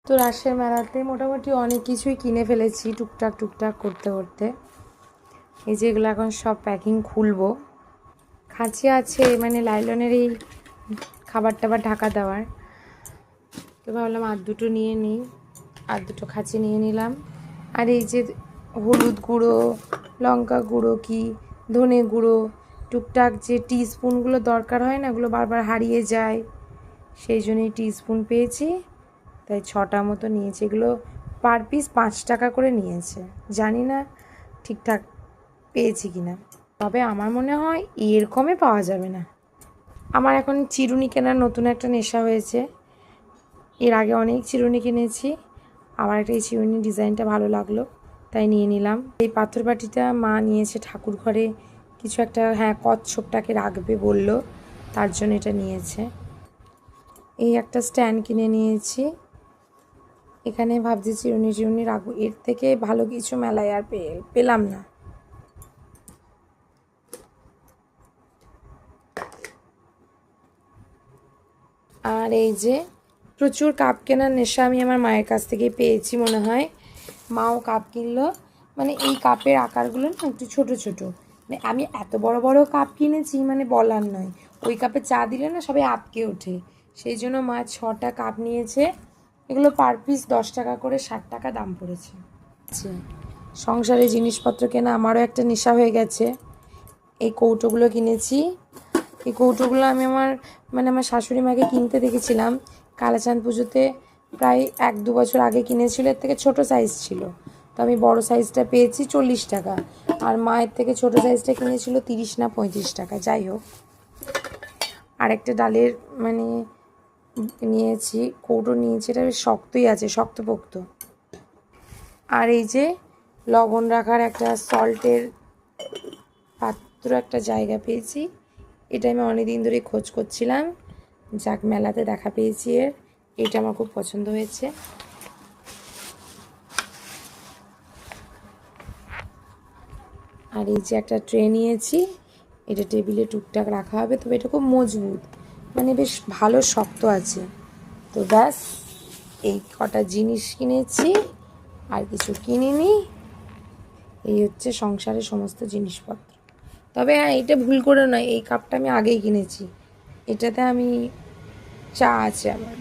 তো রাসের মেলাতে মোটামুটি অনেক কিছুই কিনে ফেলেছি টুকটাক করতে করতে। এই যে এগুলো এখন সব প্যাকিং খুলবো। খাঁচি আছে মানে লাইলনের এই খাবার টাবার ঢাকা দেওয়ার, তো ভাবলাম আর দুটো নিয়ে নিই, আর দুটো খাঁচি নিয়ে নিলাম। আর এই যে হলুদ গুঁড়ো, লঙ্কা গুঁড়ো কি ধনে গুঁড়ো টুকটাক যে টিস্পুনগুলো দরকার হয় না, ওগুলো বারবার হারিয়ে যায়, সেই জন্যই টিস্পুন পেয়েছি, তাই 6টা মতো নিয়েছে। এগুলো পার পিস 5 টাকা করে নিয়েছে, জানি না ঠিকঠাক পেয়েছি কি না, তবে আমার মনে হয় এরকমে পাওয়া যাবে না। আমার এখন চিরুনি কেনার নতুন একটা নেশা হয়েছে। এর আগে অনেক চিরুনি কিনেছি, আমার একটা এই চিরুনি ডিজাইনটা ভালো লাগলো তাই নিয়ে নিলাম। এই পাথর বাটিটা মা নিয়েছে ঠাকুর ঘরে কিছু একটা, হ্যাঁ কচ্ছপটাকে রাখবে বলল, তার জন্য এটা নিয়েছে। এই একটা স্ট্যান্ড কিনে নিয়েছি, এখানে ভাবছি চিরুনি রাখবো, এর থেকে ভালো কিছু মেলায় আর পেলাম না। আর এই যে প্রচুর কাপ কেনার নেশা আমি আমার মায়ের কাছ থেকেই পেয়েছি মনে হয়। মাও কাপ কিনলো, মানে এই কাপের আকারগুলো না একটু ছোট ছোট, মানে আমি এত বড় বড় কাপ কিনেছি মানে বলার নয়, ওই কাপে চা দিলে না সবাই আটকে ওঠে, সেই জন্য মা 6টা কাপ নিয়েছে। এগুলো পার পিস 10 টাকা করে, 60 টাকা দাম পড়েছে। সংসারে জিনিসপত্র কেনা আমারও একটা নেশা হয়ে গেছে। এই কৌটোগুলো কিনেছি, এই কৌটোগুলো আমি আমার শাশুড়ি মাকে কিনতে দেখেছিলাম কালাচাঁদ পুজোতে, প্রায় 1-2 বছর আগে কিনেছিল, এর থেকে ছোটো সাইজ ছিল, তো আমি বড় সাইজটা পেয়েছি 40 টাকা, আর মায়ের থেকে ছোটো সাইজটা কিনেছিল 30 না 35 টাকা। যাই হোক, আরেকটা ডালের মানে নিয়েছি, কৌটো নিয়েছি, এটা বেশ শক্তই আছে, শক্তপোক্ত। আর এই যে লবণ রাখার একটা সল্টের পাত্র, একটা জায়গা পেয়েছি, এটা আমি অনেকদিন ধরে খোঁজ করছিলাম, যাক মেলাতে দেখা পেয়েছি এর, এটা আমার খুব পছন্দ হয়েছে। আর এই যে একটা ট্রে নিয়েছি, এটা টেবিলে টুকটাক রাখা হবে, তবে এটা খুব মজবুত, মানে বেশ ভালো শক্ত আছে। তো ব্যাস এই কটা জিনিস কিনেছি, আর কিছু কিনিনি। এই হচ্ছে সংসারের সমস্ত জিনিসপত্র। তবে হ্যাঁ, এটা ভুল করে নয়, এই কাপটা আমি আগেই কিনেছি, এটাতে আমি চা আছে আমার।